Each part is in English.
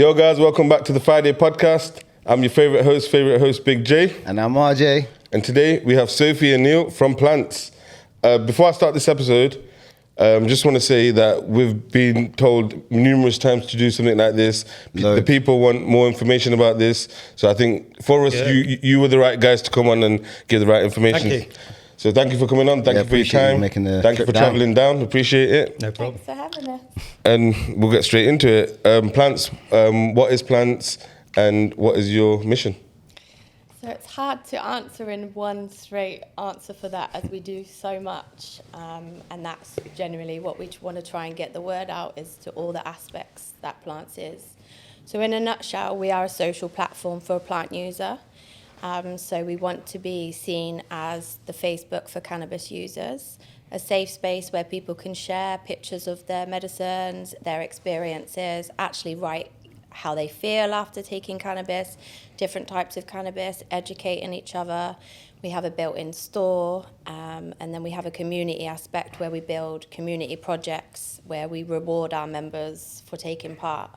Yo guys, welcome back to the Fryday Podcast. I'm your favorite host, Big J. And I'm RJ. And today we have Sophie and Neil from Plantz. Before I start this episode, just want to say that we've been told numerous times to do something like this. The people want more information about this. So I think for us, you were the right guys to come on and give the right information. Thank you. So thank you for coming on. Thank you for your time. Thank you for traveling down. Appreciate it. No problem. Thanks for having us. And we'll get straight into it. Plantz, what is Plantz and what is your mission? So it's hard to answer in one straight answer for that, as we do so much. And that's generally what we want to try and get the word out is to all the aspects that Plantz is. So in a nutshell, we are a social platform for a plant user. So we want to be seen as the Facebook for cannabis users, a safe space where people can share pictures of their medicines, their experiences, actually write how they feel after taking cannabis, different types of cannabis, educating each other. We have a built-in store, and then we have a community aspect where we build community projects where we reward our members for taking part.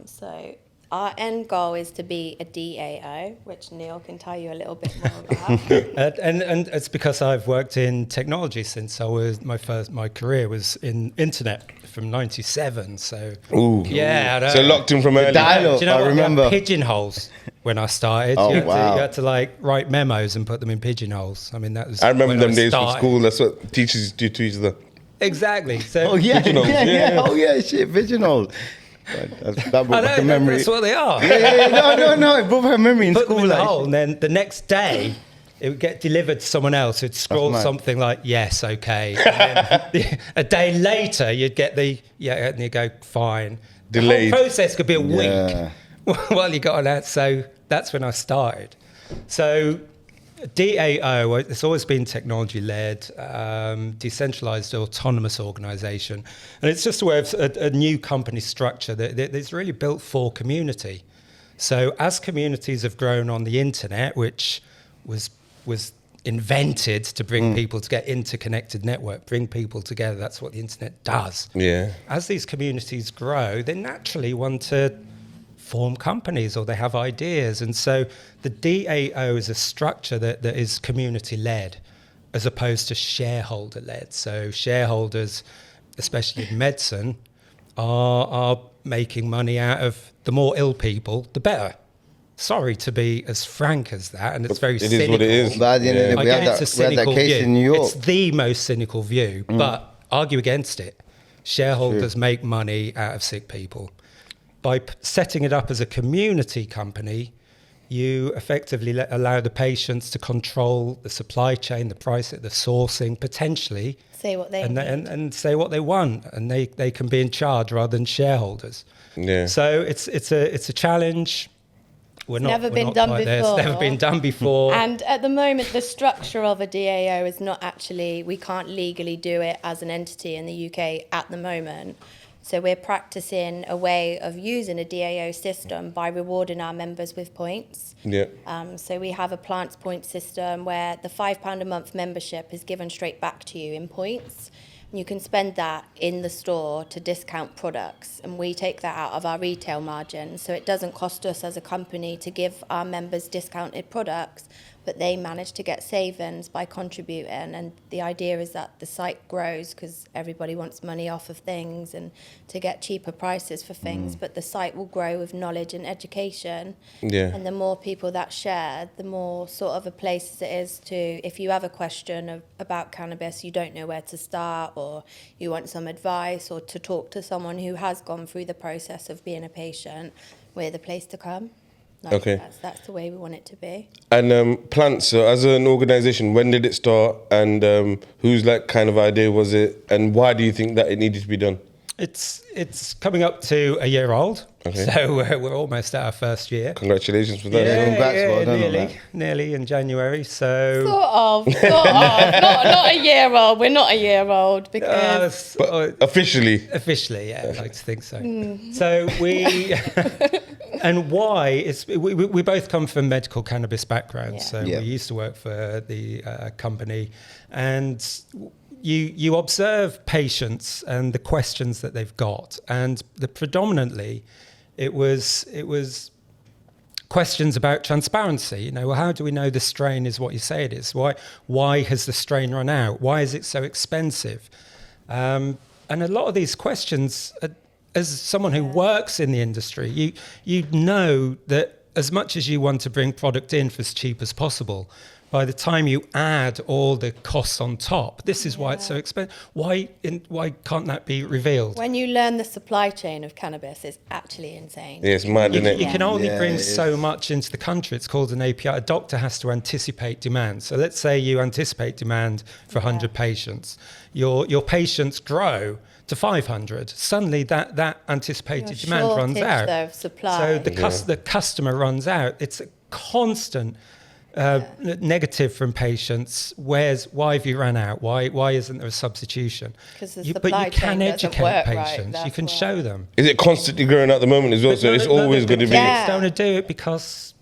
So our end goal is to be a DAO, which Neil can tell you a little bit more about. And it's because I've worked in technology since I was my career was in internet from '97. So yeah, so locked in from early. Dial-up, do you know I what? remember. They had pigeonholes when I started. Oh, you wow. had to like write memos and put them in pigeonholes. I mean, that was. I remember when them days from started. school. That's what teachers do to each other. Exactly. So Oh, yeah. Pigeonholes, yeah. Oh, yeah, shit, pigeonholes. That brought back a memory. that's what they are. No, it brought back a memory in Put them school. in the Like, hole, and then the next day it would get delivered to someone else who'd scroll mad. something like yes, okay. And then a day later you'd get the and you go fine. Delayed. The whole process could be a Yeah. week while you got on that. So that's when I started. So DAO, it's always been technology-led, decentralized, autonomous organization. And it's just a way of a new company structure that's really built for community. So as communities have grown on the internet, which was invented to bring people to get interconnected network, bring people together, that's what the internet does. Yeah. As these communities grow, they naturally want to form companies or they have ideas. And so the DAO is a structure that is community-led as opposed to shareholder-led. So shareholders, especially in medicine, are making money out of the more ill people, the better. Sorry to be as frank as that, and it's very cynical. It is what it is. But at the end of the day, we had Against a that cynical case view. in New York. It's the most cynical view, but argue against it. Shareholders make money out of sick people. By setting it up as a community company, you effectively allow the patients to control the supply chain, the price, the sourcing, potentially. Say what they and say what they want, and they can be in charge rather than shareholders. Yeah. So it's a challenge. Never been done It's never been done before. And at the moment, the structure of a DAO is not actually, we can't legally do it as an entity in the UK at the moment. So we're practicing a way of using a DAO system by rewarding our members with points. Yeah. So we have a Plantz point system where the £5 a month membership is given straight back to you in points. And you can spend that in the store to discount products, and we take that out of our retail margin. So it doesn't cost us as a company to give our members discounted products, but they manage to get savings by contributing. And the idea is that the site grows because everybody wants money off of things and to get cheaper prices for things, but the site will grow with knowledge and education. Yeah. And the more people that share, the more sort of a place it is to, if you have a question about cannabis, you don't know where to start, or you want some advice, or to talk to someone who has gone through the process of being a patient, we're the place to come. Okay. That's the way we want it to be. And Plantz, so as an organisation, when did it start, and whose kind of idea was it, and why do you think that it needed to be done? It's coming up to a year old, Okay. so we're almost at our first year. Congratulations for that. Well done on that. Nearly in January. So Sort of. Not a year old. We're not a year old because But officially. officially, yeah, I'd like to think so. So we and why is we both come from medical cannabis backgrounds. Yeah. So Yeah. we used to work for the company, and you observe patients and the questions that they've got, and predominantly It was questions about transparency. Well, how do we know the strain is what you say it is? Why has the strain run out? Why is it so expensive? And a lot of these questions, as someone who works in the industry, you know that as much as you want to bring product in for as cheap as possible, by the time you add all the costs on top, this is why it's so expensive. Why can't that be revealed? When you learn the supply chain of cannabis, it's actually insane. Yeah, it's mad, isn't it? You can only bring so much into the country. It's called an API. A doctor has to anticipate demand. So let's say you anticipate demand for 100 patients. Your patients grow to 500. Suddenly that anticipated demand runs out. Of supply. So the customer runs out. It's a constant negative from patients. Why have you run out? Why isn't there a substitution? Because But you can educate patients. You can show them. Is it constantly growing at the moment as well? So it's always going to be. Clinics don't want to do it because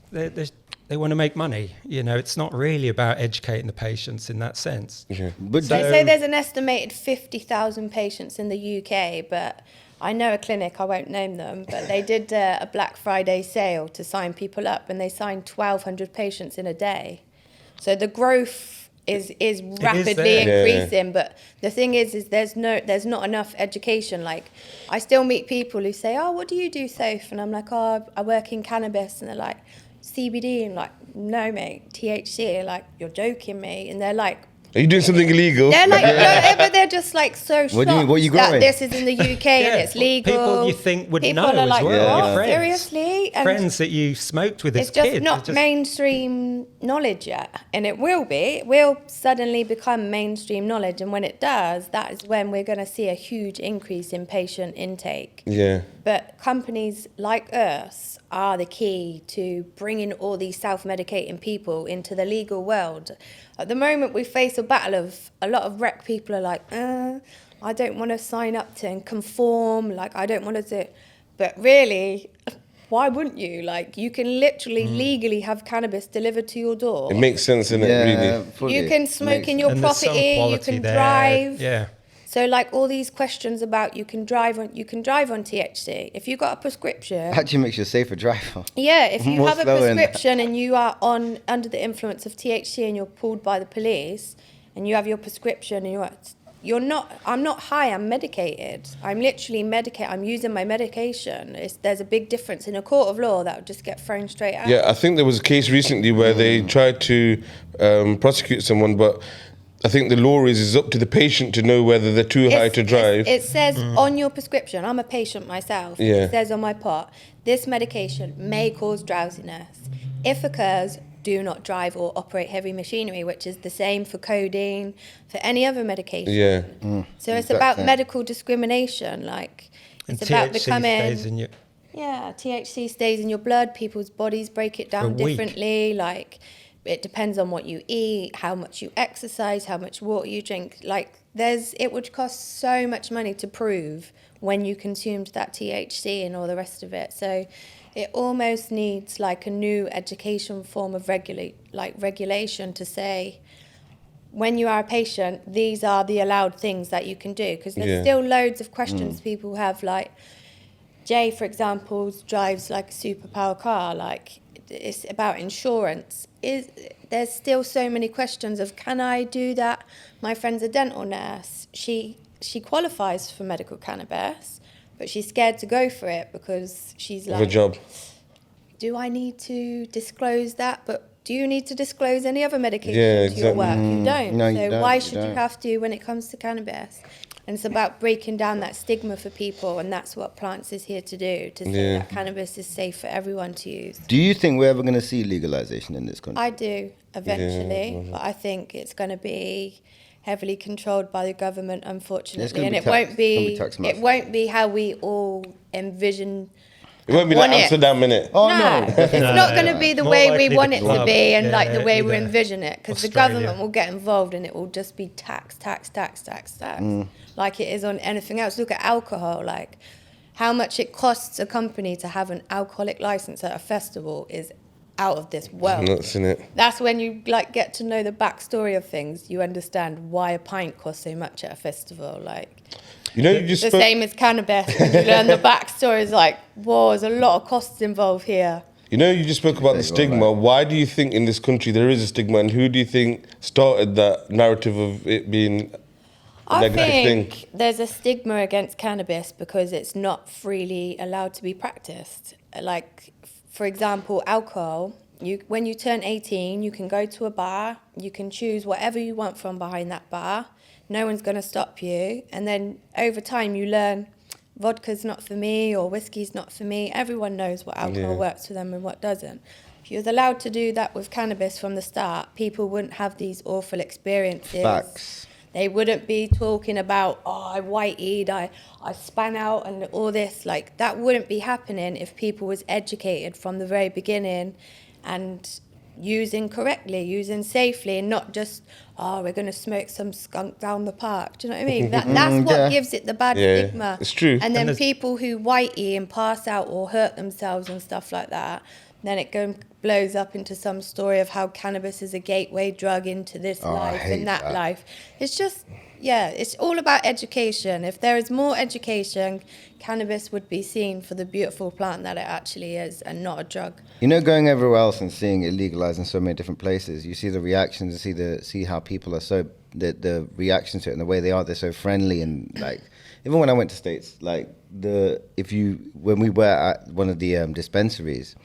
they want to make money. It's not really about educating the patients in that sense. Yeah. But They say there's an estimated 50,000 patients in the UK, but I know a clinic, I won't name them, but they did a Black Friday sale to sign people up, and they signed 1,200 patients in a day. So the growth is rapidly increasing, but the thing is there's not enough education. Like, I still meet people who say, "Oh, what do you do, Soph?" And I'm like, "Oh, I work in cannabis," and they're like, "CBD," and like, "No, mate, THC." Like, "You're joking me," and they're like, are you doing something illegal? they're like, no, but they're just like so shocked What do you mean? What are you that growing? this is in the UK and it's legal. People you think would People know are like, as well. what? Your friends. Seriously? And Friends that you smoked with as it's just kids. not mainstream knowledge yet, and it will be. It will suddenly become mainstream knowledge, and when it does, that is when we're going to see a huge increase in patient intake. Yeah. But companies like us are the key to bringing all these self-medicating people into the legal world. At the moment, we face a battle of a lot of rec people are like, I don't want to sign up to and conform. Like, I don't want to do. But really, why wouldn't you? Like, you can literally legally have cannabis delivered to your door. It makes sense, innit, really? fully. You can smoke in your And there's some property. You quality can there. drive. Yeah. So, like, all these questions about you can drive on THC if you got a prescription. Actually makes you a safer driver. Yeah, if you More have a slower and- prescription and you are under the influence of THC and you're pulled by the police, and you have your prescription and you're not. I'm not high. I'm medicated. I'm literally medicated. I'm using my medication. There's a big difference in a court of law that would just get thrown straight out. Yeah, I think there was a case recently where they tried to prosecute someone, but I think the law is it's up to the patient to know whether they're too high to drive. It says on your prescription, I'm a patient myself, Yeah. it says on my pot, this medication may cause drowsiness. If occurs, do not drive or operate heavy machinery, which is the same for codeine, for any other medication. Yeah. So it's exactly. about medical discrimination, like And it's about THC becoming... stays in your... Yeah, THC stays in your blood, people's bodies break it down For a week. differently, like... It depends on what you eat, how much you exercise, how much water you drink. Like, it would cost so much money to prove when you consumed that THC and all the rest of it. So it almost needs like a new education form of regulation to say, when you are a patient, these are the allowed things that you can do. Because there's still loads of questions people have. Like, Jay, for example, drives like a superpower car. Like, it's about insurance. There's still so many questions of, can I do that? My friend's a dental nurse. She qualifies for medical cannabis, but she's scared to go for it because she's like, Good job. do I need to disclose that? But do you need to disclose any other medication to your work? You don't. No, you so don't, why you should don't. you have to when it comes to cannabis? And it's about breaking down that stigma for people, and that's what Plantz is here to do, to say that cannabis is safe for everyone to use. Do you think we're ever going to see legalization in this country? I do, eventually, but I think it's going to be heavily controlled by the government, unfortunately, and it won't be how we all envision. It won't be like Amsterdam, innit? Oh, No, no. it's not going to be the More way likely we want the it to club. be and like the Yeah, way we either envision it, because the Australia. government will get involved and it will just be tax, like it is on anything else. Look at alcohol, like how much it costs a company to have an alcoholic license at a festival is out of this world. Nuts, innit? That's when you like get to know the backstory of things. You understand why a pint costs so much at a festival. Like, You know, you just the same as cannabis. When you learn the backstory, it's like, whoa, there's a lot of costs involved here. You know, you just spoke about the stigma. Why do you think in this country there is a stigma, and who do you think started that narrative of it being a negative thing? I think there's a stigma against cannabis because it's not freely allowed to be practiced. Like, for example, alcohol. When you turn 18, you can go to a bar, you can choose whatever you want from behind that bar. No one's going to stop you. And then over time you learn vodka's not for me or whiskey's not for me. Everyone knows what alcohol works for them and what doesn't. If you was allowed to do that with cannabis from the start, people wouldn't have these awful experiences. Facts. They wouldn't be talking about, I white-eyed, I span out and all this. Like, that wouldn't be happening if people was educated from the very beginning and using correctly, using safely, and not just, we're going to smoke some skunk down the park. Do you know what I mean? That's what gives it the bad stigma. It's true. And then people who whitey and pass out or hurt themselves and stuff like that, then it blows up into some story of how cannabis is a gateway drug into this life and that life. It's just, it's all about education. If there is more education, cannabis would be seen for the beautiful plant that it actually is and not a drug. You know, going everywhere else and seeing it legalized in so many different places, you see the reactions, you see how people are so, the reaction to it and the way they are, they're so friendly. And like, even when I went to States, like when we were at one of the dispensaries,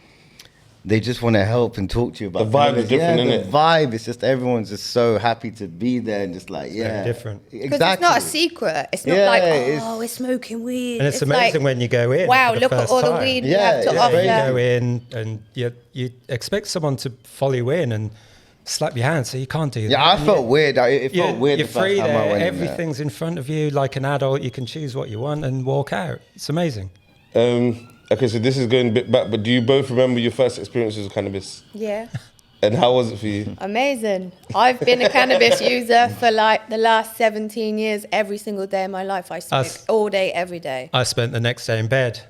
they just want to help and talk to you about the vibe is different, isn't it? The vibe is just, everyone's just so happy to be there and just like, very different. Because Exactly. it's not a secret. It's not like, we're smoking weed. And it's amazing like, when you go in. wow, look at all the weed we have to offer. You go in and you expect someone to follow you in and slap your hand, so you can't do that. Yeah, I felt weird. It felt weird. You're free there. Everything's in front of you. Like an adult, you can choose what you want and walk out. It's amazing. Okay, so this is going a bit back, but do you both remember your first experiences with cannabis? Yeah. And how was it for you? Amazing. I've been a cannabis user for like the last 17 years. Every single day of my life, I smoke all day, every day. I spent the next day in bed.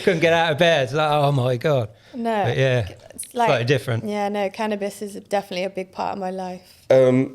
Couldn't get out of bed. Like, oh my God. No. But yeah, it's like, slightly different. Yeah, no, cannabis is definitely a big part of my life.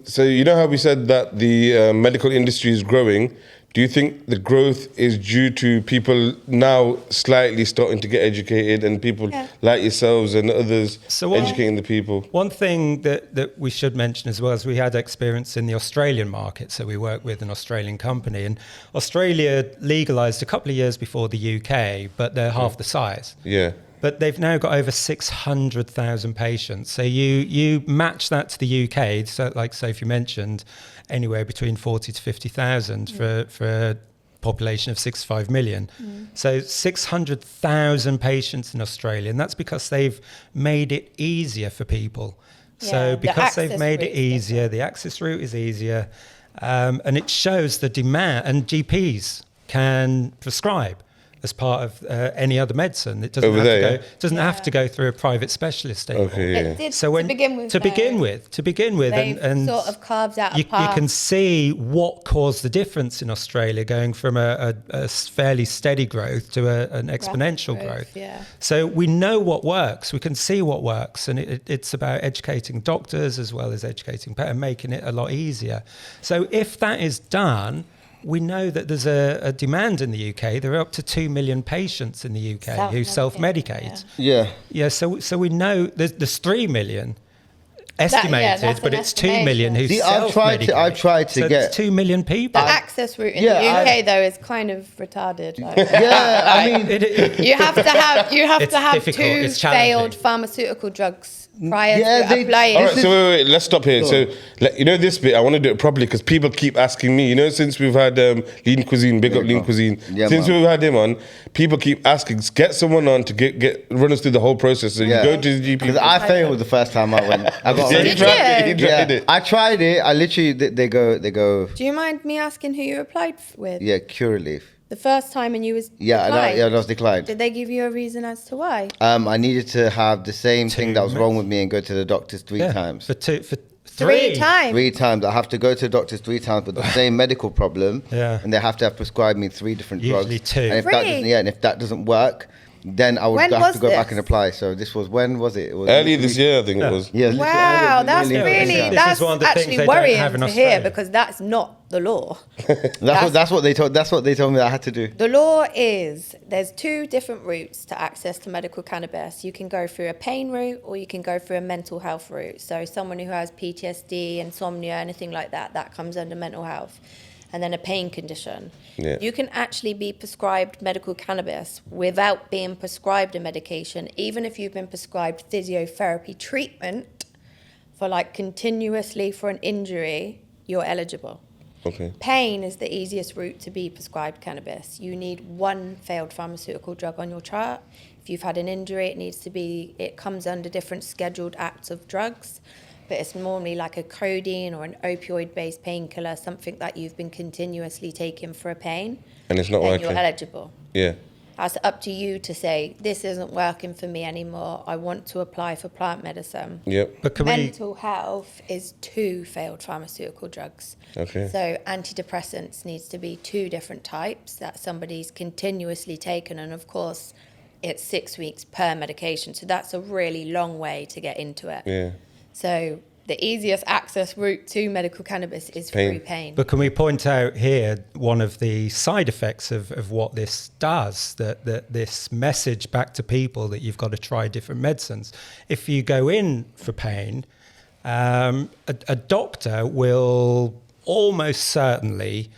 So you know how we said that the medical industry is growing? Do you think the growth is due to people now slightly starting to get educated and people like yourselves and others educating the people? One thing that we should mention as well is we had experience in the Australian market. So we work with an Australian company, and Australia legalised a couple of years before the UK, but they're half the size. Yeah. But they've now got over 600,000 patients. So you match that to the UK, so like Sophie mentioned, anywhere between 40 to 50,000 for a population of 65 million. So 600,000 patients in Australia, and that's because they've made it easier for people. So because they've made it easier, the access route is easier, and it shows the demand, and GPs can prescribe as part of any other medicine. It doesn't have to go through a private specialist anymore. Okay, so to begin with, and sort of carved out you can see what caused the difference in Australia, going from a fairly steady growth to an exponential growth. Yeah. So we know what works. We can see what works, and it's about educating doctors as well as educating and making it a lot easier. So if that is done, we know that there's a demand in the UK. There are up to 2 million patients in the UK who self-medicate. So we know there's 3 million estimated, but it's 2 million who self-medicate. I've tried to get 2 million people. The access route in the UK though is kind of retarded. Like, I mean, you have to have 2 failed pharmaceutical drugs prior to applying. All right, so wait, let's stop here. So, you know this bit, I want to do it properly because people keep asking me. You know, since we've had Lean Cuisine, big up Lean Cuisine. Yeah, since we've had him on, people keep asking, get someone on to get run us through the whole process. So you go to the GP. Because I failed the first time I went. I got Did you? I tried it. I literally, they go. Do you mind me asking who you applied with? Yeah, Curaleaf. The first time, and you was declined? I was declined. Did they give you a reason as to why? I needed to have the same thing that was wrong with me and go to the doctors 3 times. For 3 times? 3 times. I have to go to the doctors 3 times with the same medical problem. And they have to have prescribed me 3 different drugs. Usually 2. And if that doesn't work, then I would When have was to go back this? and apply. So this was, when was it? It was Early this year, I think it was. Yeah, Wow, that's This really, is that's one of the things actually they don't worrying have in to hear Australia. because that's not the law. That's what they told. That's what they told me that I had to do. The law is there's two different routes to access to medical cannabis. You can go through a pain route or you can go through a mental health route. So someone who has PTSD, insomnia, anything like that, that comes under mental health. And then a pain condition. Yeah. You can actually be prescribed medical cannabis without being prescribed a medication, even if you've been prescribed physiotherapy treatment for like continuously for an injury, you're eligible. Okay. Pain is the easiest route to be prescribed cannabis. You need one failed pharmaceutical drug on your chart. If you've had an injury, it comes under different scheduled acts of drugs, but it's normally like a codeine or an opioid-based painkiller, something that you've been continuously taking for a pain. And it's not then working. You're eligible. Yeah. That's up to you to say, this isn't working for me anymore. I want to apply for plant medicine. Yep. But can Mental health is 2 failed pharmaceutical drugs. Okay. So antidepressants needs to be 2 different types that somebody's continuously taken. And of course, it's 6 weeks per medication. So that's a really long way to get into it. Yeah. So the easiest access route to medical cannabis is through pain. But can we point out here one of the side effects of what this does, that this message back to people that you've got to try different medicines. If you go in for pain, a doctor will almost certainly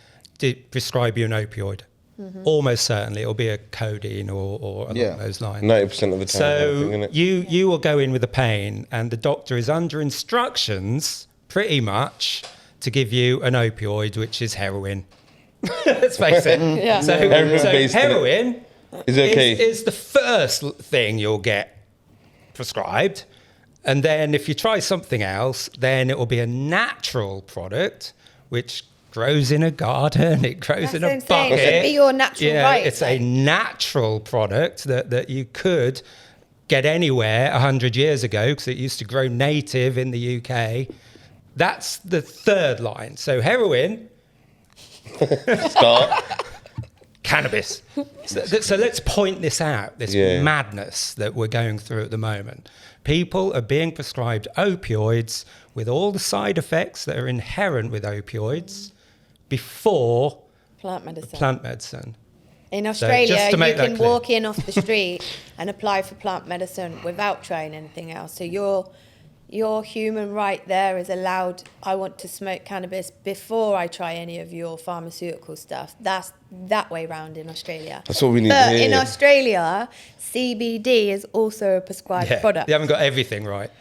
prescribe you an opioid. Mm-hmm. Almost certainly it'll be a codeine or along those lines. 90% of the time. So you will go in with a pain and the doctor is under instructions pretty much to give you an opioid, which is heroin. Let's face it. Yeah. So heroin is okay. is the first thing you'll get prescribed. And then if you try something else, then it will be a natural product, which grows in a garden, it grows in a bucket. It should be your natural right. It's a natural product that you could get anywhere 100 years ago because it used to grow native in the UK. That's the third line. So heroin, Start. cannabis. So let's point this out, this madness that we're going through at the moment. People are being prescribed opioids with all the side effects that are inherent with opioids before plant medicine. In Australia, you can walk in off the street and apply for plant medicine without trying anything else. So your human right there is allowed, I want to smoke cannabis before I try any of your pharmaceutical stuff. That's that way round in Australia. That's what we need. But in Australia, CBD is also a prescribed product. They haven't got everything right.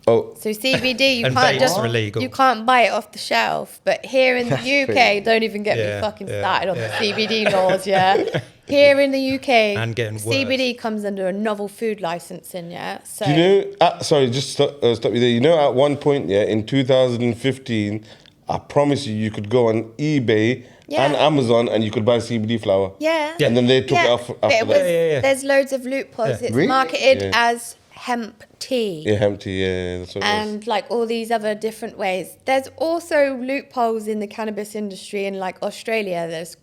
Oh, So CBD, And vapes are illegal. you can't buy it off the shelf. But here in the UK, don't even get me fucking started on the CBD laws, Here in the UK, And getting worse. CBD comes under a novel food licensing, So do you know? Sorry, just stop you there. You know, at one point, in 2015, I promise you could go on eBay and Amazon and you could buy CBD flower. Yeah. And then they took it off after that. There's loads of loopholes. It's Really? marketed as hemp tea. Yeah, hemp tea. Yeah, that's what it was. And like all these other different ways. There's also loopholes in the cannabis industry in like Australia. There's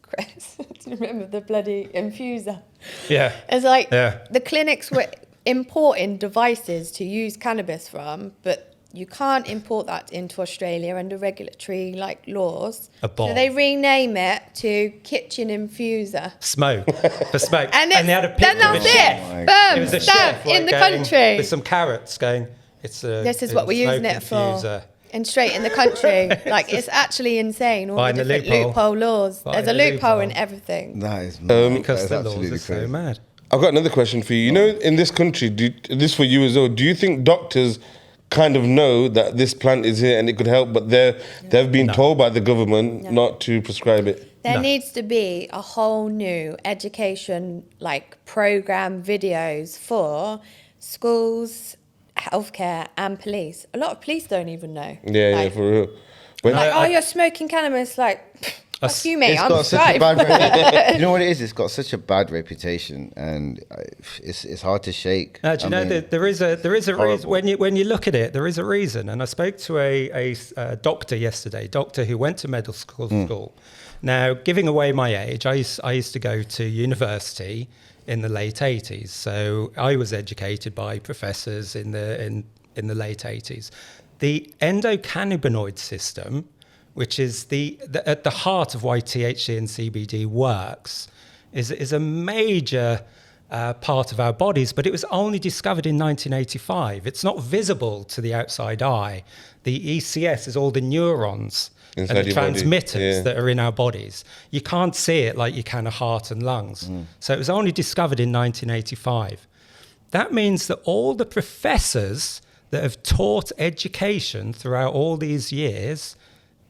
do you remember the bloody infuser? Yeah. It's like the clinics were importing devices to use cannabis from, but you can't import that into Australia under regulatory laws. So they rename it to kitchen infuser. Smoke. For smoke. And they had a picture then that's of a chef. it. It Boom, was a stamp chef in the going country. with some carrots going, this is what we're using it for. infuser. And straight in the country. It's actually insane. All the Find the different loophole. loophole laws. Find There's a the loophole in loophole. everything. That is mad. Because That is the laws absolutely are so crazy. mad. I've got another question for you. You know, in this country, this for you as well, do you think doctors kind of know that this plant is here and it could help, but they've been told by the government not to prescribe it? There needs to be a whole new education program videos for schools, healthcare and police. A lot of police don't even know. Yeah, for real. You're smoking cannabis, Fuck you, mate. It's I'm got such a straight. bad. You know what it is? It's got such a bad reputation, and it's hard to shake. Do you know that there is a reason when you look at it, there is a reason. And I spoke to a doctor yesterday, who went to medical school. Now, giving away my age, I used to go to university in the late 80s, so I was educated by professors in the late 80s. The endocannabinoid system, which is at the heart of why THC and CBD works, is a major part of our bodies, but it was only discovered in 1985. It's not visible to the outside eye. The ECS is all the neurons inside and the transmitters that are in our bodies. You can't see it like you can a heart and lungs. So it was only discovered in 1985. That means that all the professors that have taught education throughout all these years,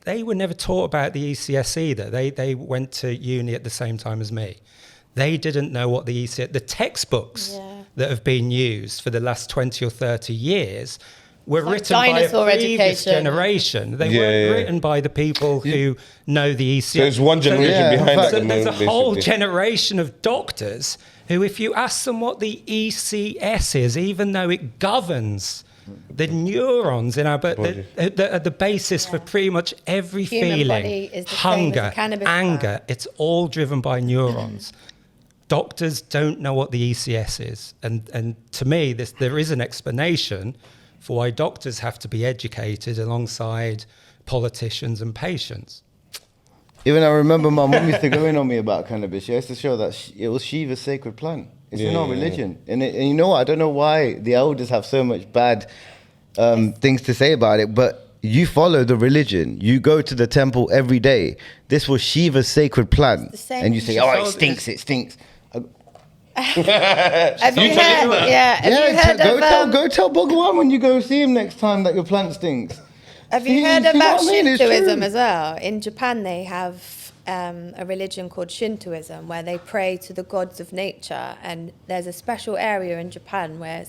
they were never taught about the ECS either. They went to uni at the same time as me. They didn't know what the ECS... The textbooks that have been used for the last 20 or 30 years were written by a previous generation. They weren't written by the people who know the ECS. So there's one generation behind that. So there's a whole generation of doctors who, if you ask them what the ECS is, even though it governs the neurons in our body, the basis for pretty much every feeling, hunger, anger, it's all driven by neurons. Doctors don't know what the ECS is. And to me, there is an explanation for why doctors have to be educated alongside politicians and patients. Even I remember my mum used to go in on me about cannabis. She used to show that it was Shiva's sacred plant. It's in our religion. And you know what? I don't know why the elders have so much bad things to say about it, but you follow the religion. You go to the temple every day. This was Shiva's sacred plant. And you say, it stinks, it stinks. Have you heard? Yeah. Go tell Bhagwan when you go see him next time that your plant stinks. Have you heard about Shintoism as well? In Japan, they have a religion called Shintoism where they pray to the gods of nature, and there's a special area in Japan where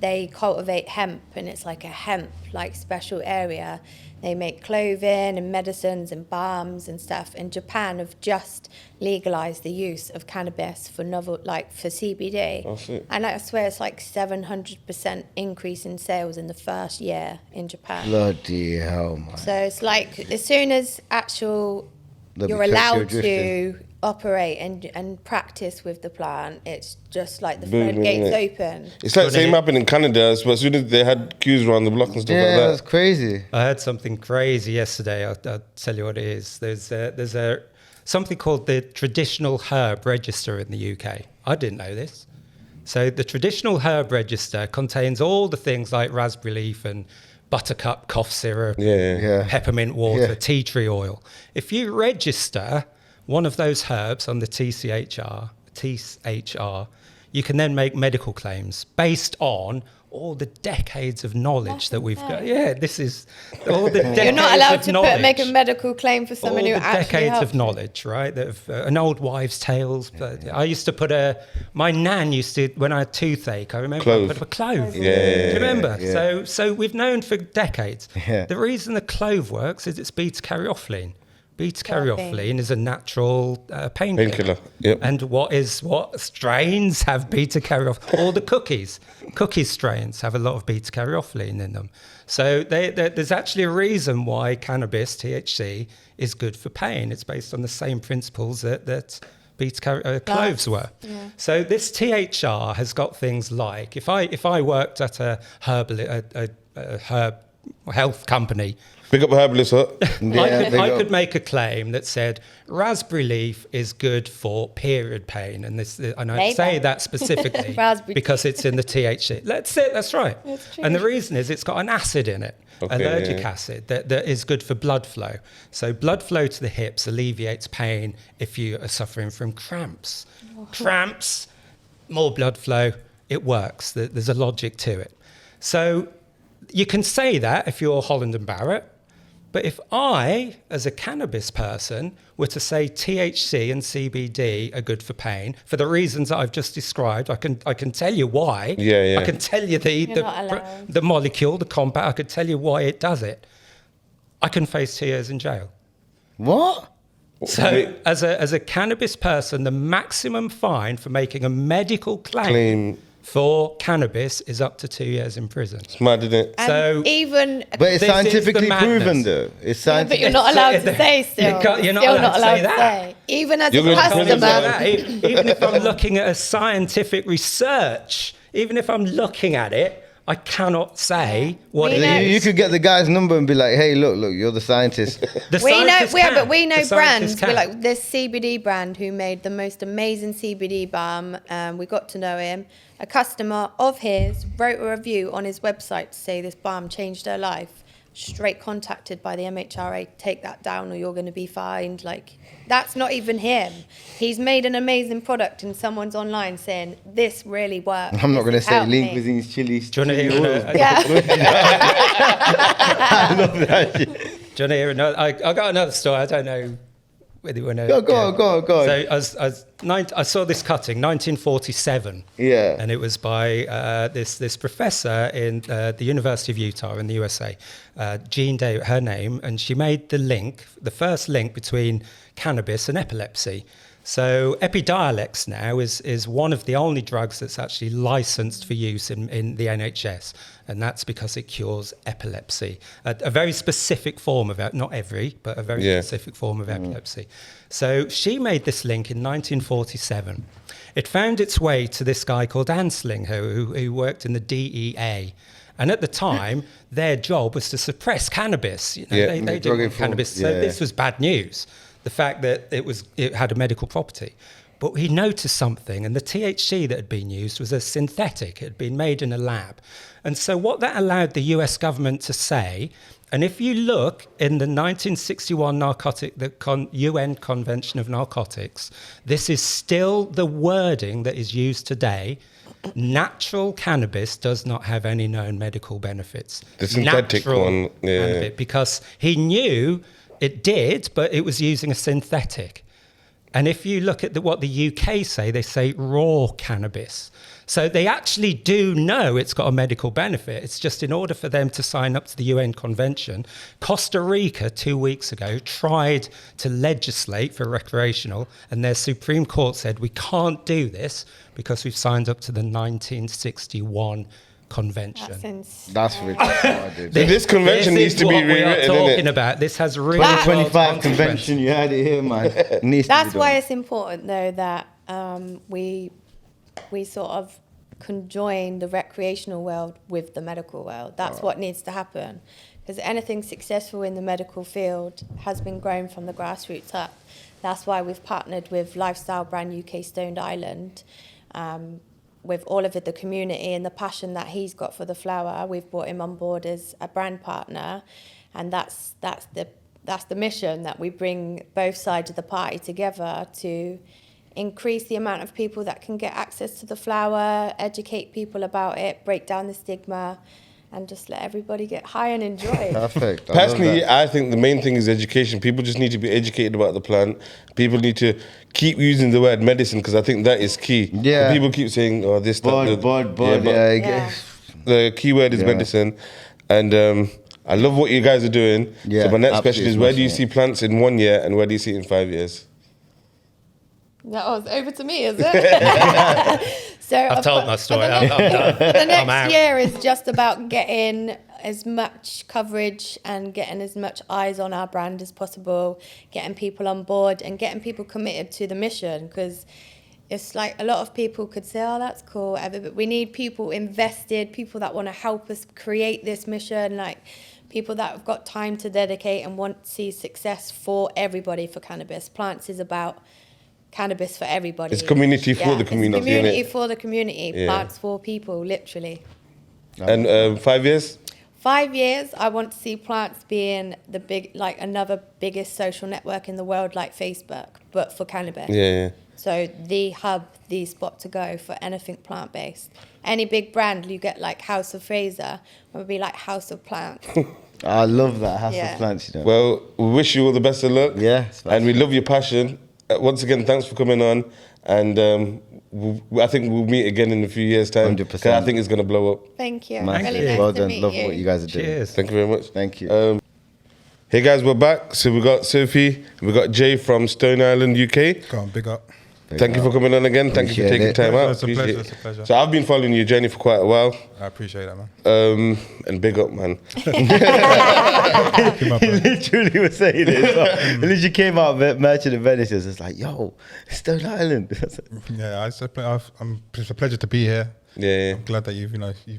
they cultivate hemp, and it's like a hemp like special area. They make clothing and medicines and balms and stuff. In Japan, have just legalized the use of cannabis for for CBD. And I swear it's like 700% increase in sales in the first year in Japan. Bloody hell, man. So it's like as soon as you're allowed to operate and practice with the plant, it's just like the floodgates open. It's like the same happened in Canada, but as soon as they had queues around the block and stuff like that. Yeah, that's crazy. I heard something crazy yesterday. I'll tell you what it is. There's something called the Traditional Herb Register in the UK. I didn't know this. So the Traditional Herb Register contains all the things like raspberry leaf and buttercup cough syrup, peppermint water, tea tree oil. If you register one of those herbs on the TCHR, you can then make medical claims based on all the decades of knowledge that we've got. Yeah, this is all the decades of knowledge. You're not allowed to make a medical claim for someone who actually decades helped of knowledge, right? That have, an old wives' tales. But I used to put my nan used to, when I had toothache, I remember I put a clove. Do you remember? Yeah. So we've known for decades. Yeah. The reason the clove works is it's beta-caryophyllene. Beta-caryophyllene is a natural painkiller. Yep. And what strains have beta-caryophyllene? All the cookies strains have a lot of beta-caryophyllene in them. So there's actually a reason why cannabis, THC, is good for pain. It's based on the same principles that cloves were. Yeah. So this THR has got things like, if I worked at a herb health company, pick up a herbalist, huh? I could make a claim that said raspberry leaf is good for period pain, and I say that specifically because it's in the THC. That's right. And the reason is it's got an acid in it, allergic acid that is good for blood flow. So blood flow to the hips alleviates pain if you are suffering from cramps. Cramps, more blood flow, it works. There's a logic to it. So you can say that if you're Holland and Barrett. But if I, as a cannabis person, were to say THC and CBD are good for pain, for the reasons that I've just described, I can tell you why. I can tell you the molecule, the compound. I could tell you why it does it. I can face 2 years in jail. What? So, as a cannabis person, the maximum fine for making a medical claim for cannabis is up to 2 years in prison. It's mad, isn't it? And But it's scientifically proven, though. It's but you're not allowed to say still. You're not allowed to say that. Even as You're a going to customer. Even if I'm looking at a scientific research, even if I'm looking at it, I cannot say what it is. You could get the guy's number and be like, "Hey, look, you're the scientist." We know brands. We're like this CBD brand who made the most amazing CBD balm. We got to know him. A customer of his wrote a review on his website to say this balm changed her life. Straight contacted by the MHRA, take that down or you're going to be fined. Like, that's not even him. He's made an amazing product and someone's online saying, this really works. I'm not going to say lean me. cuisine's chilies. Do you want to hear Yeah. I love that shit. Do you want to hear another? I got another story. I don't know whether you want to. Go on. So I saw this cutting, 1947. Yeah. And it was by this professor in the University of Utah in the USA, Jean Day, her name, and she made the first link between cannabis and epilepsy. So Epidiolex now is one of the only drugs that's actually licensed for use in the NHS, and that's because it cures epilepsy, a very specific form of it, not every, but a very specific form of epilepsy. So she made this link in 1947. It found its way to this guy called Ansling, who worked in the DEA. And at the time, their job was to suppress cannabis. You know, they didn't want cannabis. So this was bad news. The fact that it had a medical property. But he noticed something, and the THC that had been used was a synthetic. It had been made in a lab. And so what that allowed the US government to say, and if you look in the 1961 UN Convention of Narcotics, this is still the wording that is used today. Natural cannabis does not have any known medical benefits. The synthetic one, cannabis, because he knew it did, but it was using a synthetic. And if you look at what the UK say, they say raw cannabis. So they actually do know it's got a medical benefit. It's just in order for them to sign up to the UN Convention, Costa Rica 2 weeks ago tried to legislate for recreational, and their Supreme Court said, we can't do this because we've signed up to the 1961 Convention. That's ridiculous. This convention needs to be rewritten. We are talking about. This has real 2025 convention. You had it here, man. That's why it's important, though, that we sort of conjoin the recreational world with the medical world. That's what needs to happen, because anything successful in the medical field has been grown from the grassroots up. That's why we've partnered with lifestyle brand UK Stoned Island. With all of the community and the passion that he's got for the flower, we've brought him on board as a brand partner, and that's the mission, that we bring both sides of the party together to increase the amount of people that can get access to the flower, educate people about it, break down the stigma, and just let everybody get high and enjoy it. Perfect. Personally, I think the main thing is education. People just need to be educated about the plant. People need to keep using the word medicine, because I think that is key. Yeah. People keep saying, oh, this, that. Yeah. The key word is medicine. And I love what you guys are doing. Yeah, so my next question is, where do you smashing see Plantz in 1 year, and where do you see it in 5 years? That was over to me, is it? So I've told my story. I'm done. The next year is just about getting as much coverage and getting as much eyes on our brand as possible, getting people on board and getting people committed to the mission, because it's like a lot of people could say, oh, that's cool, whatever, but we need people invested, people that want to help us create this mission, like people that have got time to dedicate and want to see success for everybody for cannabis. Plantz is about cannabis for everybody. It's community for the community. It's community for the community. Yeah. Plants for people, literally. And 5 years? 5 years, I want to see Plantz being the another biggest social network in the world, like Facebook, but for cannabis. Yeah. So the hub, the spot to go for anything plant-based. Any big brand, you get like House of Fraser, it would be like House of Plants. I love that. House of Plants, you know. Well, we wish you all the best of luck. Yeah. And we love your passion. Once again, thanks for coming on. And I think we'll meet again in a few years' time. 100%. 'Cause I think it's going to blow up. Thank you. Massive. Really nice Well to done. meet Love you. what you guys are doing. Cheers. Thank you very much. Thank you. Hey guys, we're back. So we got Sophie, we got Jay from Stone Island, UK. Go on, big up. Thank you for coming on again. Thank you for taking time out. It's a pleasure. It's a pleasure. So I've been following your journey for quite a while. I appreciate that, man. And big up, man. He literally was saying it. He literally came out of Merchant of Venice. It's like, yo, Stone Island. Yeah, it's a pleasure to be here. Yeah. I'm glad that you've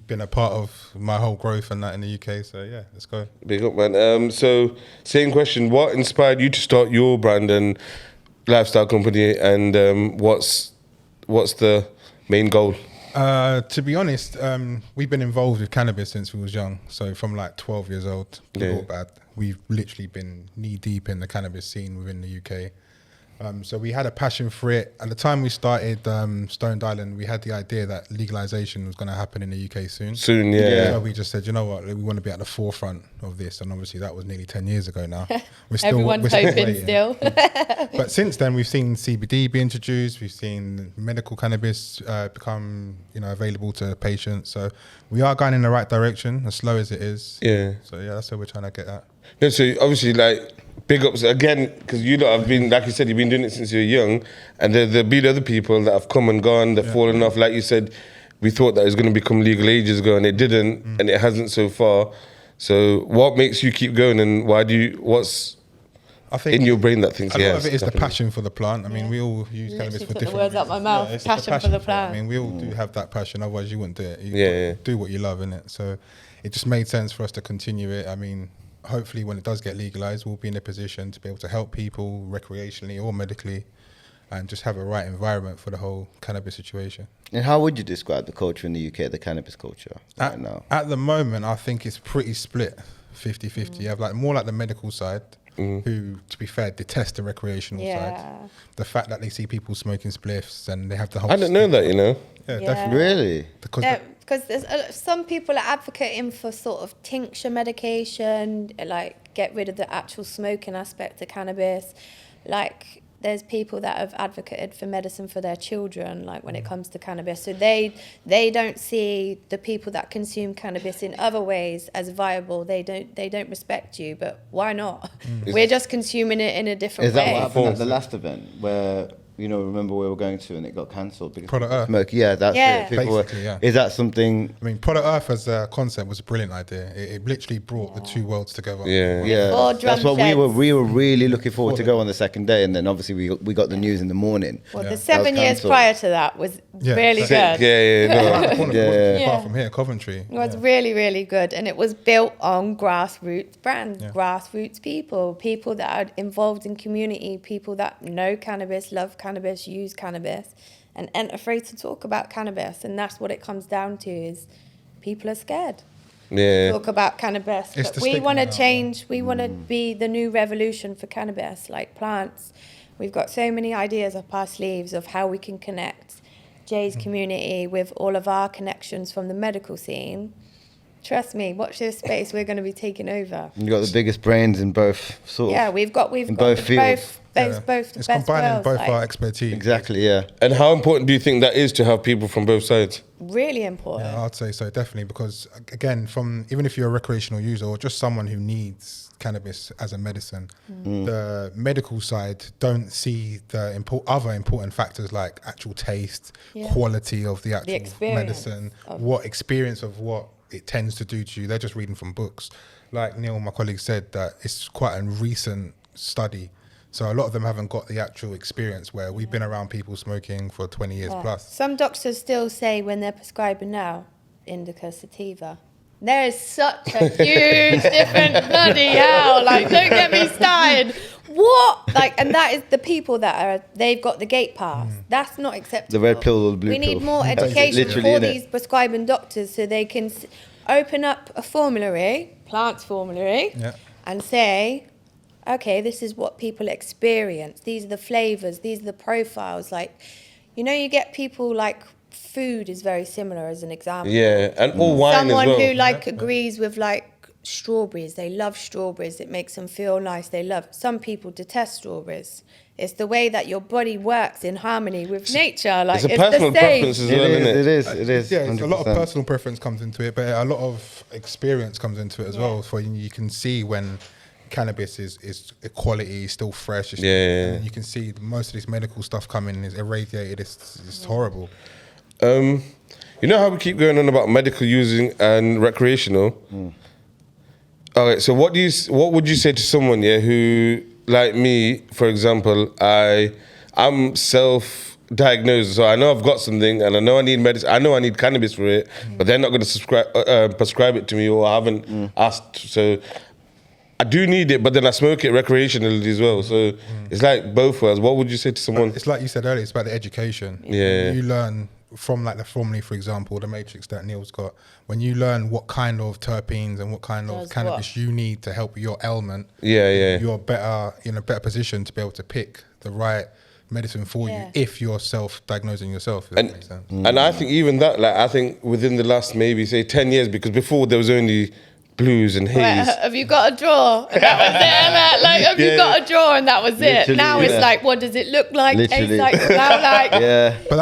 been a part of my whole growth and that in the UK. So yeah, let's go. Big up, man. So same question. What inspired you to start your brand and lifestyle company, and what's the main goal? To be honest, we've been involved with cannabis since we was young. So from like 12 years old, good or bad, we've literally been knee deep in the cannabis scene within the UK. So we had a passion for it. At the time we started Stone Island, we had the idea that legalization was going to happen in the UK soon. Soon, yeah. So we just said, you know what, we want to be at the forefront of this. And obviously that was nearly 10 years ago now. Everyone's hoping waiting. still. But since then, we've seen CBD be introduced. We've seen medical cannabis become, available to patients. So we are going in the right direction, as slow as it is. Yeah. So yeah, that's what we're trying to get at. No, so obviously, like, big ups again, because you lot have been, like you said, you've been doing it since you were young, and there'll be other people that have come and gone, they've fallen off. Like you said, we thought that it was going to become legal ages ago, and it didn't, and it hasn't so far. So what makes you keep going, and what's I think in your brain that thinks, a lot yes, of it is definitely. the passion for the plant. I mean, we all use cannabis for Took different the words out my reasons. mouth. It's Passion for the it. plant. I mean, we all do have that passion, otherwise you wouldn't do it. You Yeah. do what you love, innit? So it just made sense for us to continue it. I mean, hopefully when it does get legalized, we'll be in a position to be able to help people recreationally or medically and just have a right environment for the whole cannabis situation. And how would you describe the culture in the UK, the cannabis culture right now? At the moment, I think it's pretty split, 50-50. You have more like the medical side, who, to be fair, detest the recreational side. The fact that they see people smoking spliffs and they have the whole... I didn't know that, Yeah, definitely. Really? Because there's some people are advocating for sort of tincture medication, like get rid of the actual smoking aspect of cannabis. Like there's people that have advocated for medicine for their children, like when it comes to cannabis. So they don't see the people that consume cannabis in other ways as viable. They don't respect you, but why not? We're just consuming it in a different Is that way. what happened at the last event where, remember we were going to and it got cancelled? Because Product Earth. smoke. Yeah, that's it. People Basically, yeah. Is that something... I mean, Product Earth as a concept was a brilliant idea. It literally brought the two worlds together. Yeah, Or that's drum what we sheds. were really looking forward to go on the second day, and then obviously we got the news in the morning. Well, Yeah. the 7 years cancelled. prior to that was really good. Around the corner, Yeah. far from here, Coventry. It was really, really good. And it was built on grassroots brand, grassroots people that are involved in community, people that know cannabis, love cannabis, use cannabis, and aren't afraid to talk about cannabis. And that's what it comes down to is people are scared. Yeah. Talk about cannabis. It's But the we stigma want to now. change. We want to be the new revolution for cannabis, like Plantz. We've got so many ideas up our sleeves of how we can connect Jay's community with all of our connections from the medical scene. Trust me, watch this space. We're going to be taking over. You got the biggest brains in both sort of... Yeah, we've got in the both fields. both the It's best combining worlds, both like, our expertise. Exactly, yeah. And how important do you think that is to have people from both sides? really important. Yeah, I'd say so, definitely, because again, even if you're a recreational user or just someone who needs cannabis as a medicine, the medical side don't see the other important factors like actual taste, quality of the actual experience medicine, what experience of what it tends to do to you. They're just reading from books. Like Neil, my colleague, said that it's quite a recent study. So a lot of them haven't got the actual experience where we've been around people smoking for 20 years plus. Some doctors still say when they're prescribing now, indica sativa. There is such a huge difference. Bloody hell. Like, don't get me started. What? Like, and that is the people they've got the gate pass. That's not acceptable. The red pill or the blue We pill. need more That's it, education literally, for innit? these prescribing doctors so they can open up a formulary, Plantz formulary, and say, okay, this is what people experience. These are the flavors. These are the profiles. Like, you get people like food is very similar as an example. Yeah, and all wine Someone as well. who like agrees with like strawberries. They love strawberries. It makes them feel nice. They love. Some people detest strawberries. It's the way that your body works in harmony with nature. Like, it's a personal the same. preference as well, isn't it? It is. Yeah, it's a lot of 100%. personal preference comes into it, but a lot of experience comes into it as well. For you can see when cannabis is equality, still fresh. It's and you can see most of this medical stuff coming is irradiated. It's horrible. You know how we keep going on about medical using and recreational? All right, so what would you say to someone, who, like me, for example, I'm self-diagnosed, so I know I've got something and I know I need medicine, I know I need cannabis for it, but they're not going to prescribe it to me, or I haven't asked, so I do need it, but then I smoke it recreationally as well, so it's like both worlds. What would you say to someone? It's like you said earlier, it's about the education. Yeah. You learn from like the formulae, for example, the matrix that Neil's got, when you learn what kind of terpenes and what kind of cannabis you need to help your ailment, you're better in a better position to be able to pick the right medicine for you if you're self-diagnosing yourself, if that makes sense. And I think even that, like, I think within the last maybe say 10 years, because before there was only blues and haze. Right, have you got a draw? And that was it. Like, have you got a draw? And that was it. Now it's like, what does it look like? Taste like? Smell like?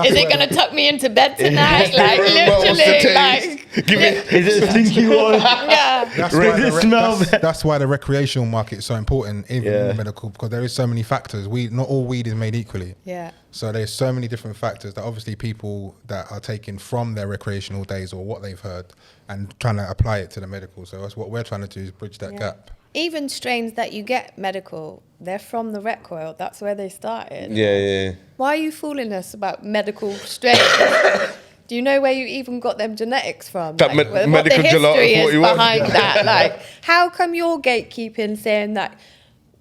Is it going to tuck me into bed tonight? Like, literally, like. Is it a stinky one? That's why the recreational market is so important, even in the medical, because there is so many factors. Not all weed is made equally. Yeah. So there's so many different factors that obviously people that are taking from their recreational days or what they've heard and trying to apply it to the medical. So that's what we're trying to do, is bridge that gap. Even strains that you get medical, they're from the rec world. That's where they started. Yeah. Why are you fooling us about medical strains? Do you know where you even got them genetics from? That like, what medical the history gelato is behind that? Like, how come you're gatekeeping, saying that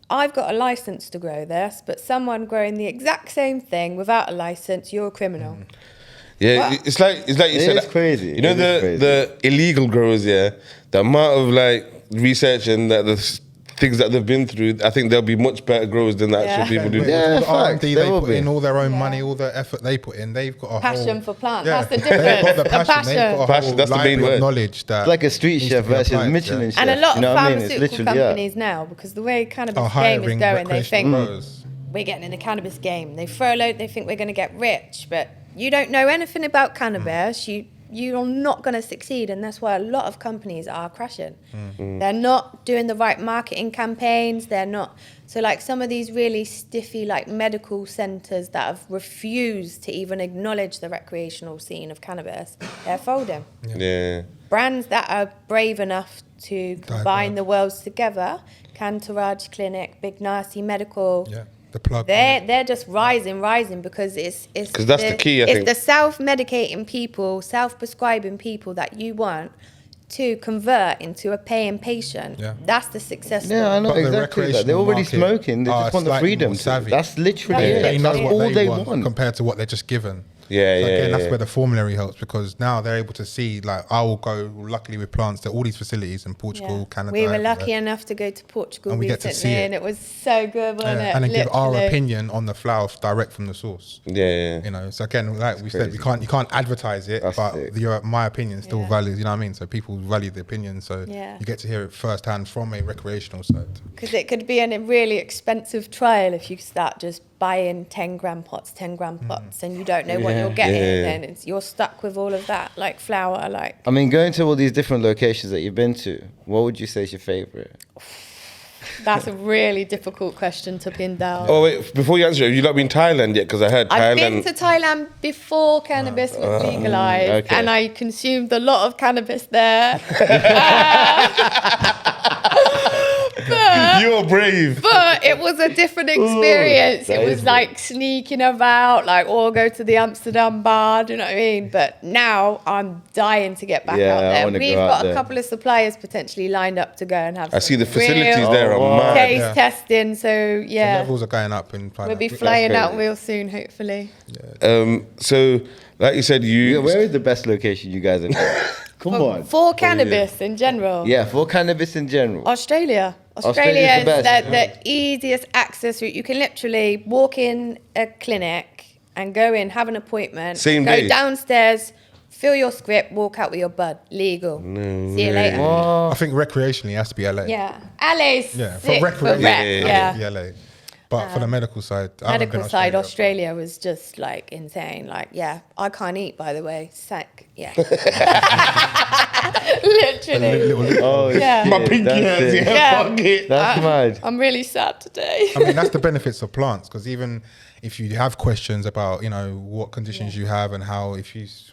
I've got a license to grow this, but someone growing the exact same thing without a license, you're a criminal? Yeah, What? it's like you said. It's crazy. You know the illegal growers, the amount of like research and the things that they've been through. I think they'll be much better growers than the actual people do. Yeah, the R&D they will put be. in, all their own money, all the effort they put in. They've got a Passion whole for plants. Yeah. That's the difference. They've got the A passion. They've got a Passion, whole that's the main library word. of knowledge that It's like a street needs chef to be versus applied, Michelin chef. And a lot you know of what I mean? It's pharmaceutical literally, companies now, because the way cannabis are game is hiring going, they think recreational growers. we're getting in the cannabis game. They throw a load, they think we're going to get rich, but you don't know anything about cannabis. You're not going to succeed, and that's why a lot of companies are crashing. They're not doing the right marketing campaigns. They're not. So like some of these really stiffy like medical centres that have refused to even acknowledge the recreational scene of cannabis, they're folding. Yeah. Brands that are brave enough to combine the worlds together, Cantourage Clinic, Big Nasty Medical, The plug. they're just rising because it's because that's the key. I think it's the self-medicating people, self-prescribing people that you want to convert into a paying patient. That's the success story. Yeah, I know But the exactly that. They're recreational already market smoking. They are just want the slightly freedom. more savvy. That's literally Yeah, it. They know That's what all they they want want. compared to what they're just given. Yeah, So again, that's yeah. where the formulary helps, because now they're able to see, like, I will go, luckily with Plantz, to all these facilities in Portugal, Canada. We were lucky enough to go to Portugal And we get recently, to see it. and it was so good, wasn't it? And then give our Literally. opinion on the flower direct from the source. Yeah. You know, so again, like we said, you can't advertise it, That's but sick. my opinion still values. You know what I mean? So people value the opinion, so Yeah. you get to hear it firsthand from a recreational side. Because it could be a really expensive trial if you start just buying 10 gram pots, and you don't know what you're getting, and you're stuck with all of that, like flour, like. I mean, going to all these different locations that you've been to, what would you say is your favourite? That's a really difficult question to pin down. Oh wait, before you answer, have you not been Thailand yet? Because I heard I've Thailand. been to Thailand before cannabis was legalized, okay. and I consumed a lot of cannabis there. You're brave. But it was a different experience. that It was is like sneaking about, like, or go to the Amsterdam bar, do you know what I mean? But now I'm dying to get back Yeah, out I there. wanna We've go out got a there. couple of suppliers potentially lined up to go and have I see the some facilities real there are mad. taste testing. So, The yeah, levels are going up in Thailand. we'll be flying out crazy. real soon, hopefully. So, like you said, Yeah, where is the best location you guys have been? Come on. For cannabis in general. Yeah, for cannabis in general. Australia. Australia's Australia the is best. the easiest access route. You can literally walk in a clinic and go in, have an appointment, Same go day. downstairs, fill your script, walk out with your bud. Legal. See you later. I think recreationally it has to be LA. Yeah. LA's Yeah, for sick for recreation. rec. Yeah. LA. But for the medical side, Australia was just like insane. Like, yeah, I can't eat, by the way. Sick. Yeah. Literally. Oh, Yeah. shit, My pinky that's hurts, it. yeah, fuck it. That's mad. I'm really sad today. I mean, that's the benefits of Plantz, because even if you have questions about, you know, what conditions you have and how,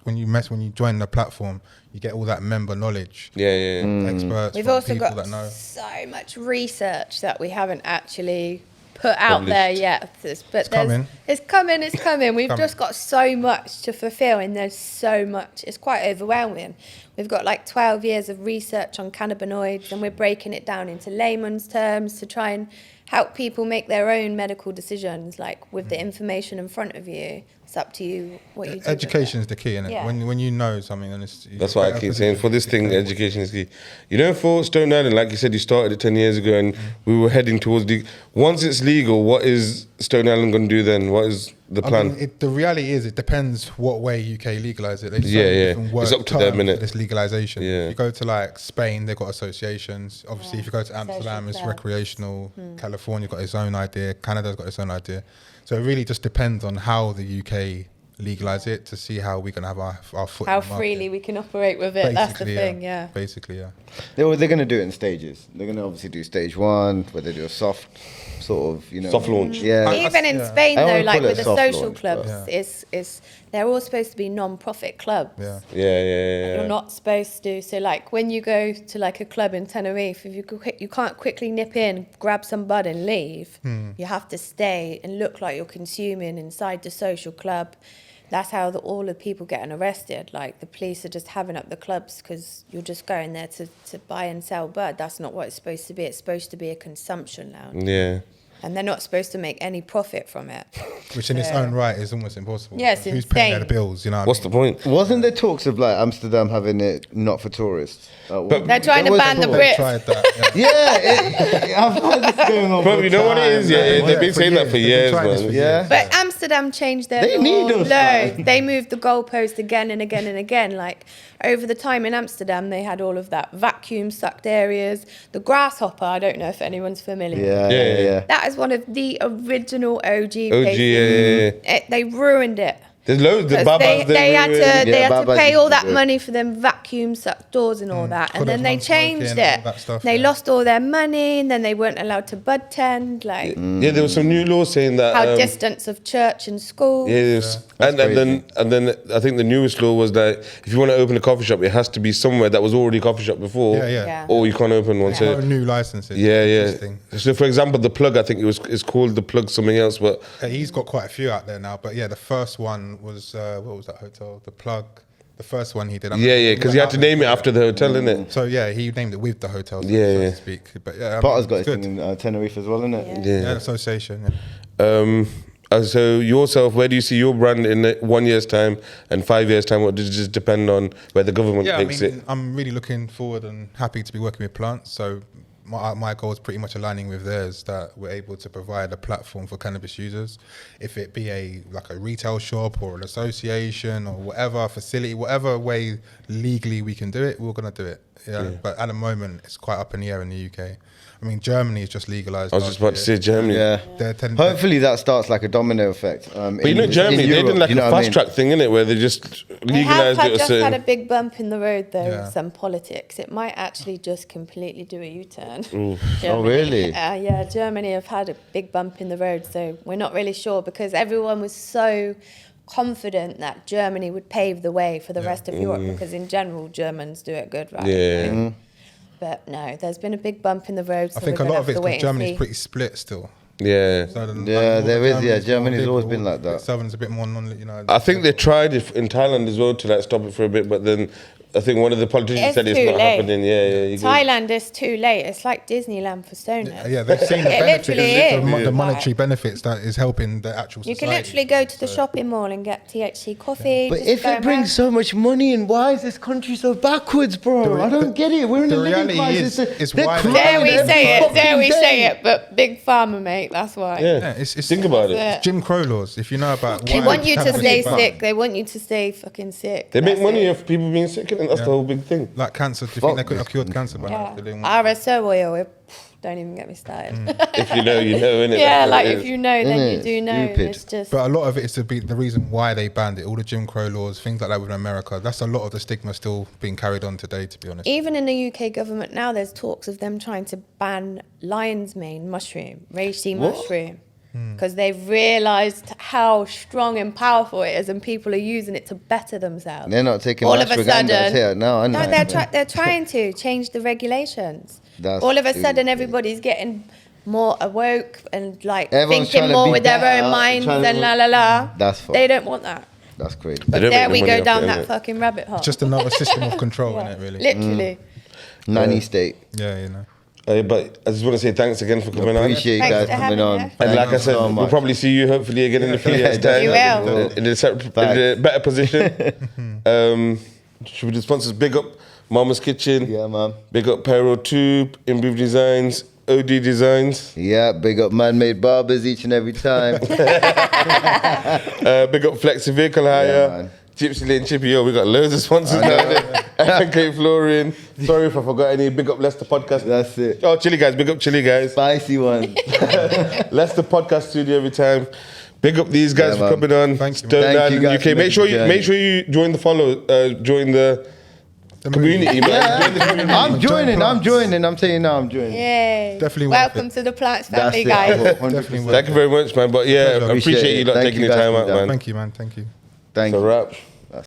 when you join the platform, you get all that member knowledge. Experts, We've from also people got that know. so much research that we haven't actually put out there yet. But it's coming. We've just got so much to fulfill, and there's so much. It's quite overwhelming. We've got like 12 years of research on cannabinoids, and we're breaking it down into layman's terms to try and help people make their own medical decisions, like with the information in front of you. It's up to you what you do. Education is the key, isn't it? Yeah. When you know something, and That's why I keep saying, for this thing, education is key. You know, for Stone Island, like you said, you started it 10 years ago, and we were heading towards once it's legal, what is Stone Island going to do then? What is the plan? I mean, the reality is, it depends what way UK legalise it. There's It's up to them, innit? This legalisation. Yeah. You go to like Spain, they've got associations. Obviously, if you go to Amsterdam, it's recreational. California got its own idea. Canada's got its own idea. So it really just depends on how the UK legalise it to see how we're going to have our foot How in the market. freely we can operate with it. That's the thing, yeah. Basically, yeah. They're going to do it in stages. They're going to obviously do stage 1, where they do a soft sort of, you know. Soft launch. Yeah. Even in Spain, I though, wouldn't like call it with the soft social launch, clubs, but- they're all supposed to be non-profit clubs. Yeah. You're not supposed to. So, like, when you go to like a club in Tenerife, if you can't quickly nip in, grab some bud and leave. You have to stay and look like you're consuming inside the social club. That's how all the people getting arrested. Like, the police are just having up the clubs because you're just going there to buy and sell bud. That's not what it's supposed to be. It's supposed to be a consumption lounge. Yeah. And they're not supposed to make any profit from it. Which in its own right is almost impossible. Yeah, it's Who's paying insane. their bills, you know? What's the point? Wasn't there talks of like Amsterdam having it not for tourists? They're trying to ban the They Brits. tried that. Yeah. I've heard this going on. Bro, for you know what it time, is? man. Yeah, they've been saying that for years, tried this man. for Yeah. years. But Amsterdam changed their They need law us, loads. man. They moved the goalpost again and again and again. Like, over the time in Amsterdam, they had all of that vacuum sucked areas. The grasshopper, I don't know if anyone's familiar. Yeah. That is one of the original OG OG, places. yeah. They ruined it. There's loads of 'Cause babas. they had to Babas pay used all to that do it. money for them vacuum sucked doors and all that, and Could then have they non-smoking, changed all it. that stuff, They yeah. lost all their money, and then they weren't allowed to bud tend. Like, Yeah, there was some new laws saying that. how distance of church and school. Yeah, there's- and then I think the newest law was that if you want to open a coffee shop, it has to be somewhere that was already a coffee shop before. Yeah. Or you can't open one. No So new licenses. yeah. Interesting. So for example, the plug, I think it's called the plug something else, but He's got quite a few out there now, but yeah, the first one was what was that hotel? The Plug. The first one he did. because you had to name it after the hotel, innit? So yeah, he named it with the hotel, so Yeah. to speak. But yeah, Potter's got it's his good. thing in Tenerife as well, isn't it? Yeah, association. Yeah. So yourself, where do you see your brand in 1 year's time and 5 years' time? Or does it just depend on where the government takes it? I'm really looking forward and happy to be working with Plantz. So my goal is pretty much aligning with theirs, that we're able to provide a platform for cannabis users, if it be a retail shop or an association or whatever facility, whatever way legally we can do it, we're gonna do it. Yeah. But at the moment, it's quite up in the air in the UK. I mean, Germany has just legalized. I was just about to say Germany. Yeah. Hopefully that starts like a domino effect. But you know, Germany, they did like a fast track thing, innit, where they just They have legalized it. just had a big bump in the road, though, Yeah. with some politics. It might actually just completely do a U-turn. Oh, really? Yeah, Germany have had a big bump in the road, so we're not really sure, because everyone was so confident that Germany would pave the way for the rest of Europe, because in general, Germans do it good, right? Yeah. But no, there's been a big bump in the road, so I think we're a gonna lot of have it's to wait because and Germany's see. pretty split still. Yeah. So there is, yeah, Germany's always been like that. Southern's a bit more non, I think they tried it in Thailand as well to like stop it for a bit, but then I think one of the politicians It's said it's too not late. happening. Yeah. You go- They've is too late. It's like Disneyland for stoners. Yeah, they've seen the It benefits, literally is. the monetary benefits that is helping the actual You society. can literally go to the shopping mall and get THC coffee. But just if go it brings around. so much money in, why is this country so backwards, bro? I don't get it. We're in the a living reality crisis. is They're why- crying Dare we every say it? fucking Dare we say day. it? But big pharma, mate. That's why. Yeah. It's Think about it. Yeah. Jim Crow laws. If you know about, They why want you to cannabis stay is banned. sick. They want you to stay fucking sick. They make That's money it. off people being sick, innit? think that's the whole big thing. Like cancer. Do you think they couldn't have cured cancer by now? Yeah. if they didn't want- RSO oil, don't even get me started. If you know, you know, innit? Yeah, That's what like it if is. you know, then you Innit? do know. Stupid. It's just But a lot of it is to be the reason why they banned it. All the Jim Crow laws, things like that within America. That's a lot of the stigma still being carried on today, to be honest. even in the UK government now, there's talks of them trying to ban lion's mane mushroom, reishi mushroom, because they've realised how strong and powerful it is, and people are using it to better themselves. They're not taking All of a ashwagandha sudden, here. No, no, they're trying to change the regulations. That's All of a sudden, stupid. everybody's getting more awoke and like Everyone's thinking trying to more be with their better, own minds trying to- and la la la. That's fucked. They don't want that. That's crazy. But don't there make we the go money off down it, that innit? fucking rabbit hole. Just another system of control, innit, really? Literally. Nanny state. Yeah, you know. But I just want to say thanks again for coming on. Appreciate you Thanks guys for coming having on. me. And Thank like I you said, so we'll much. probably see you hopefully again in a few years' time. You will. In a better position. Should we do sponsors? Big up Mama's Kitchen. Yeah, man. Big up Pyro Tube, Improve Designs, OD Designs. Yeah, big up man-made barbers each and every time. Big up Flexi Vehicle Hire. man. Gypsy Lane Chippy. Yo, we got loads of sponsors now. FNK Flooring. Sorry if I forgot any. Big up Leicester Podcast. That's it. Oh, Chili Guys. Big up Chili Guys. Spicy one. Leicester Podcast Studio every time. Big up these guys Yeah, for man. coming on. Thank you, man. Stone Thank Island you guys UK. for Make making sure you join the follow. Join the community, man. Join the community. I'm joining. Plantz. I'm telling you now, I'm joining. Yay. Definitely worth Welcome it. to the Plantz That's family, it. guys. Definitely worth Thank you very much, man. But yeah, I Pleasure. appreciate you lot Thank taking you your guys time for out, that. man. Thank you, man. Thank you. Thank It's a you. wrap.